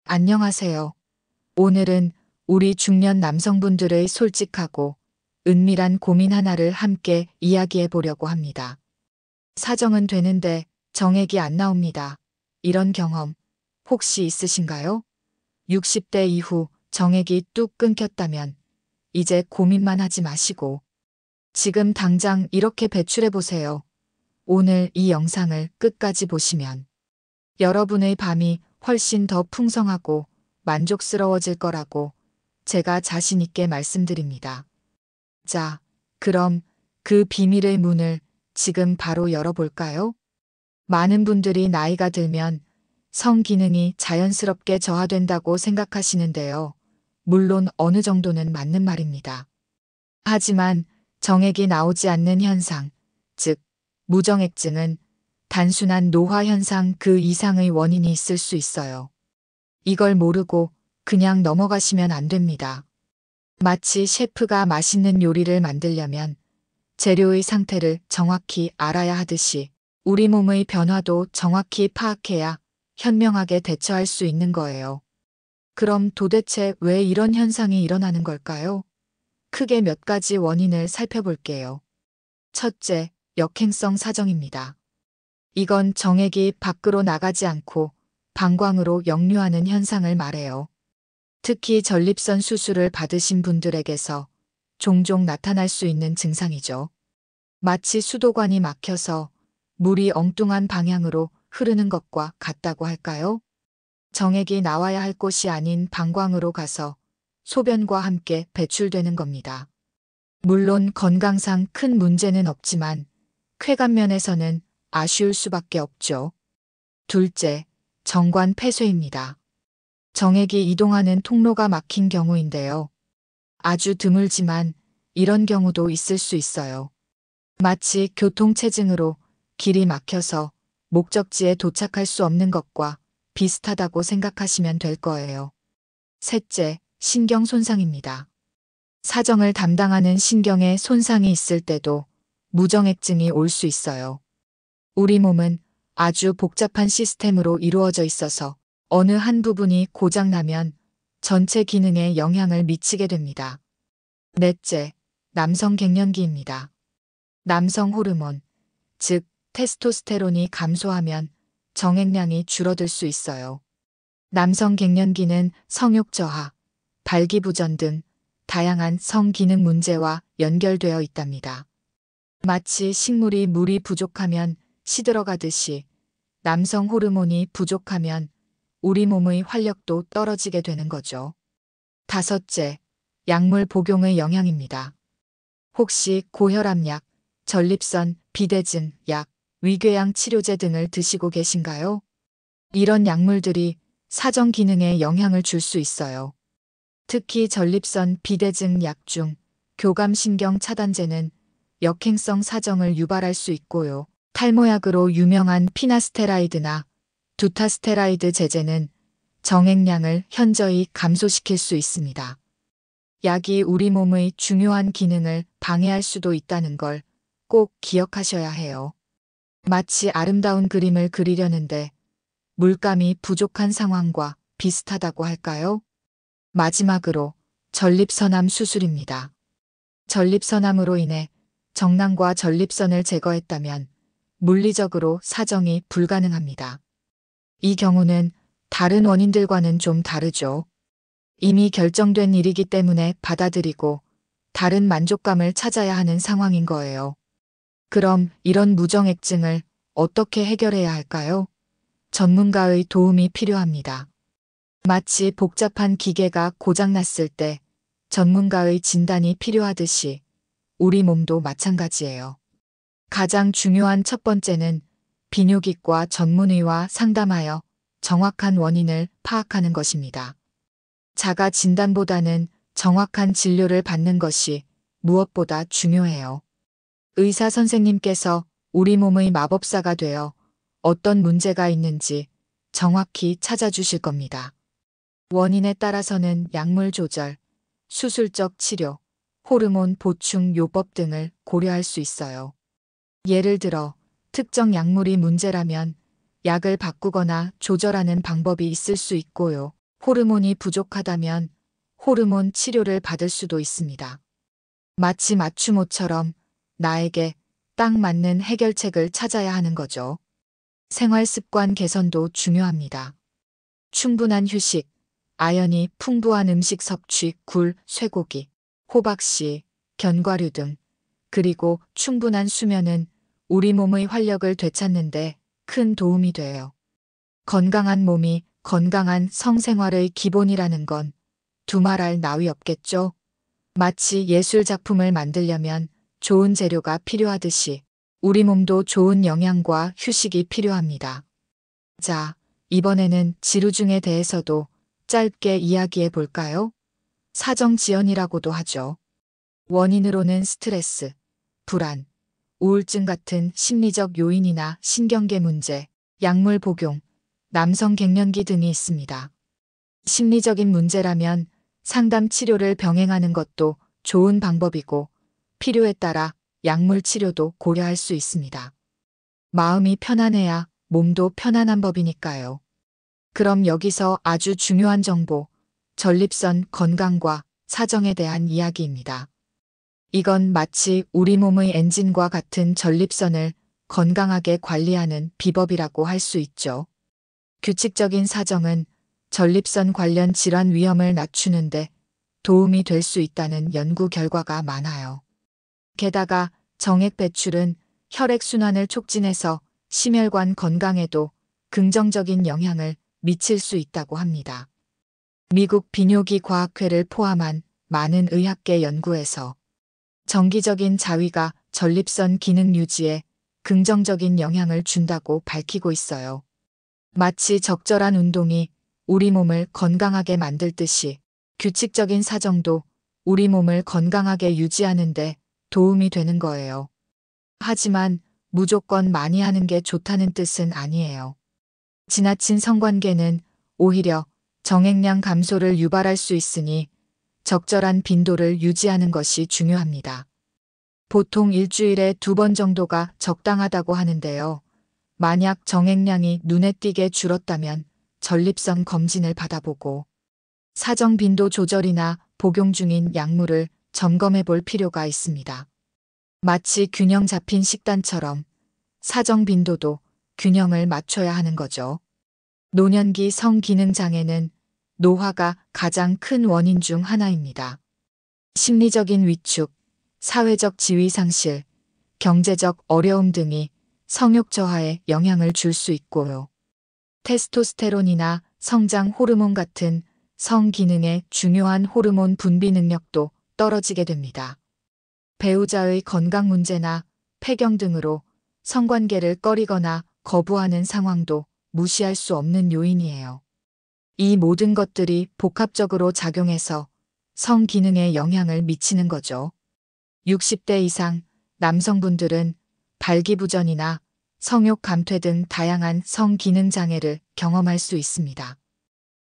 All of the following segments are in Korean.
안녕하세요. 오늘은 우리 중년 남성분들의 솔직하고 은밀한 고민 하나를 함께 이야기해 보려고 합니다. 사정은 되는데 정액이 안 나옵니다. 이런 경험 혹시 있으신가요? 60대 이후 정액이 뚝 끊겼다면 이제 고민만 하지 마시고 지금 당장 이렇게 배출해 보세요. 오늘 이 영상을 끝까지 보시면 여러분의 밤이 훨씬 더 풍성하고 만족스러워질 거라고 제가 자신 있게 말씀드립니다. 자, 그럼 그 비밀의 문을 지금 바로 열어볼까요? 많은 분들이 나이가 들면 성기능이 자연스럽게 저하된다고 생각하시는데요. 물론 어느 정도는 맞는 말입니다. 하지만 정액이 나오지 않는 현상, 즉 무정액증은 단순한 노화 현상 그 이상의 원인이 있을 수 있어요. 이걸 모르고 그냥 넘어가시면 안 됩니다. 마치 셰프가 맛있는 요리를 만들려면 재료의 상태를 정확히 알아야 하듯이 우리 몸의 변화도 정확히 파악해야 현명하게 대처할 수 있는 거예요. 그럼 도대체 왜 이런 현상이 일어나는 걸까요? 크게 몇 가지 원인을 살펴볼게요. 첫째, 역행성 사정입니다. 이건 정액이 밖으로 나가지 않고 방광으로 역류하는 현상을 말해요. 특히 전립선 수술을 받으신 분들에게서 종종 나타날 수 있는 증상이죠. 마치 수도관이 막혀서 물이 엉뚱한 방향으로 흐르는 것과 같다고 할까요? 정액이 나와야 할 곳이 아닌 방광으로 가서 소변과 함께 배출되는 겁니다. 물론 건강상 큰 문제는 없지만 쾌감면에서는 아쉬울 수밖에 없죠. 둘째, 정관 폐쇄입니다. 정액이 이동하는 통로가 막힌 경우인데요. 아주 드물지만 이런 경우도 있을 수 있어요. 마치 교통체증으로 길이 막혀서 목적지에 도착할 수 없는 것과 비슷하다고 생각하시면 될 거예요. 셋째, 신경 손상입니다. 사정을 담당하는 신경에 손상이 있을 때도 무정액증이 올 수 있어요. 우리 몸은 아주 복잡한 시스템으로 이루어져 있어서 어느 한 부분이 고장나면 전체 기능에 영향을 미치게 됩니다. 넷째, 남성 갱년기입니다. 남성 호르몬, 즉 테스토스테론이 감소하면 정액량이 줄어들 수 있어요. 남성 갱년기는 성욕 저하, 발기부전 등 다양한 성기능 문제와 연결되어 있답니다. 마치 식물이 물이 부족하면 시들어가듯이 남성 호르몬이 부족하면 우리 몸의 활력도 떨어지게 되는 거죠. 다섯째, 약물 복용의 영향입니다. 혹시 고혈압약, 전립선, 비대증 약, 위궤양 치료제 등을 드시고 계신가요? 이런 약물들이 사정 기능에 영향을 줄 수 있어요. 특히 전립선, 비대증 약 중 교감신경 차단제는 역행성 사정을 유발할 수 있고요. 탈모약으로 유명한 피나스테라이드나 두타스테라이드 제제는 정액량을 현저히 감소시킬 수 있습니다. 약이 우리 몸의 중요한 기능을 방해할 수도 있다는 걸 꼭 기억하셔야 해요. 마치 아름다운 그림을 그리려는데 물감이 부족한 상황과 비슷하다고 할까요? 마지막으로 전립선암 수술입니다. 전립선암으로 인해 정낭과 전립선을 제거했다면 물리적으로 사정이 불가능합니다. 이 경우는 다른 원인들과는 좀 다르죠. 이미 결정된 일이기 때문에 받아들이고 다른 만족감을 찾아야 하는 상황인 거예요. 그럼 이런 무정액증을 어떻게 해결해야 할까요? 전문가의 도움이 필요합니다. 마치 복잡한 기계가 고장났을 때 전문가의 진단이 필요하듯이 우리 몸도 마찬가지예요. 가장 중요한 첫 번째는 비뇨기과 전문의와 상담하여 정확한 원인을 파악하는 것입니다. 자가 진단보다는 정확한 진료를 받는 것이 무엇보다 중요해요. 의사 선생님께서 우리 몸의 마법사가 되어 어떤 문제가 있는지 정확히 찾아주실 겁니다. 원인에 따라서는 약물 조절, 수술적 치료, 호르몬 보충 요법 등을 고려할 수 있어요. 예를 들어 특정 약물이 문제라면 약을 바꾸거나 조절하는 방법이 있을 수 있고요. 호르몬이 부족하다면 호르몬 치료를 받을 수도 있습니다. 마치 맞춤옷처럼 나에게 딱 맞는 해결책을 찾아야 하는 거죠. 생활 습관 개선도 중요합니다. 충분한 휴식, 아연이 풍부한 음식 섭취, 굴, 쇠고기, 호박씨, 견과류 등, 그리고 충분한 수면은 우리 몸의 활력을 되찾는데 큰 도움이 돼요. 건강한 몸이 건강한 성생활의 기본이라는 건 두말할 나위 없겠죠? 마치 예술 작품을 만들려면 좋은 재료가 필요하듯이 우리 몸도 좋은 영양과 휴식이 필요합니다. 자, 이번에는 지루증에 대해서도 짧게 이야기해 볼까요? 사정지연이라고도 하죠. 원인으로는 스트레스, 불안, 우울증 같은 심리적 요인이나 신경계 문제, 약물 복용, 남성 갱년기 등이 있습니다. 심리적인 문제라면 상담 치료를 병행하는 것도 좋은 방법이고 필요에 따라 약물 치료도 고려할 수 있습니다. 마음이 편안해야 몸도 편안한 법이니까요. 그럼 여기서 아주 중요한 정보, 전립선 건강과 사정에 대한 이야기입니다. 이건 마치 우리 몸의 엔진과 같은 전립선을 건강하게 관리하는 비법이라고 할 수 있죠. 규칙적인 사정은 전립선 관련 질환 위험을 낮추는데 도움이 될 수 있다는 연구 결과가 많아요. 게다가 정액 배출은 혈액순환을 촉진해서 심혈관 건강에도 긍정적인 영향을 미칠 수 있다고 합니다. 미국 비뇨기 과학회를 포함한 많은 의학계 연구에서 정기적인 자위가 전립선 기능 유지에 긍정적인 영향을 준다고 밝히고 있어요. 마치 적절한 운동이 우리 몸을 건강하게 만들듯이 규칙적인 사정도 우리 몸을 건강하게 유지하는 데 도움이 되는 거예요. 하지만 무조건 많이 하는 게 좋다는 뜻은 아니에요. 지나친 성관계는 오히려 정액량 감소를 유발할 수 있으니 적절한 빈도를 유지하는 것이 중요합니다. 보통 일주일에 2번 정도가 적당하다고 하는데요. 만약 정액량이 눈에 띄게 줄었다면 전립선 검진을 받아보고 사정 빈도 조절이나 복용 중인 약물을 점검해 볼 필요가 있습니다. 마치 균형 잡힌 식단처럼 사정 빈도도 균형을 맞춰야 하는 거죠. 노년기 성기능 장애는 노화가 가장 큰 원인 중 하나입니다. 심리적인 위축, 사회적 지위 상실, 경제적 어려움 등이 성욕 저하에 영향을 줄 수 있고요. 테스토스테론이나 성장 호르몬 같은 성기능의 중요한 호르몬 분비 능력도 떨어지게 됩니다. 배우자의 건강 문제나 폐경 등으로 성관계를 꺼리거나 거부하는 상황도 무시할 수 없는 요인이에요. 이 모든 것들이 복합적으로 작용해서 성기능에 영향을 미치는 거죠. 60대 이상 남성분들은 발기부전이나 성욕 감퇴 등 다양한 성기능 장애를 경험할 수 있습니다.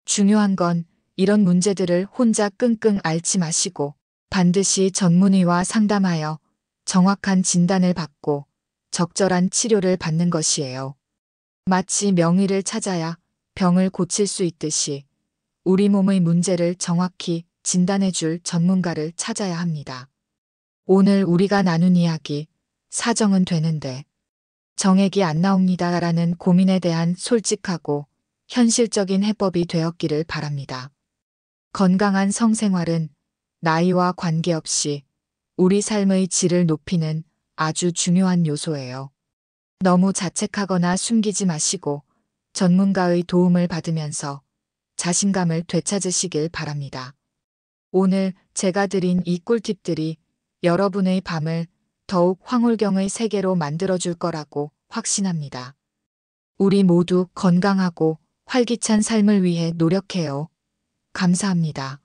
중요한 건 이런 문제들을 혼자 끙끙 앓지 마시고 반드시 전문의와 상담하여 정확한 진단을 받고 적절한 치료를 받는 것이에요. 마치 명의를 찾아야 병을 고칠 수 있듯이 우리 몸의 문제를 정확히 진단해 줄 전문가를 찾아야 합니다. 오늘 우리가 나눈 이야기, 사정은 되는데 정액이 안 나옵니다라는 고민에 대한 솔직하고 현실적인 해법이 되었기를 바랍니다. 건강한 성생활은 나이와 관계없이 우리 삶의 질을 높이는 아주 중요한 요소예요. 너무 자책하거나 숨기지 마시고 전문가의 도움을 받으면서 자신감을 되찾으시길 바랍니다. 오늘 제가 드린 이 꿀팁들이 여러분의 밤을 더욱 황홀경의 세계로 만들어줄 거라고 확신합니다. 우리 모두 건강하고 활기찬 삶을 위해 노력해요. 감사합니다.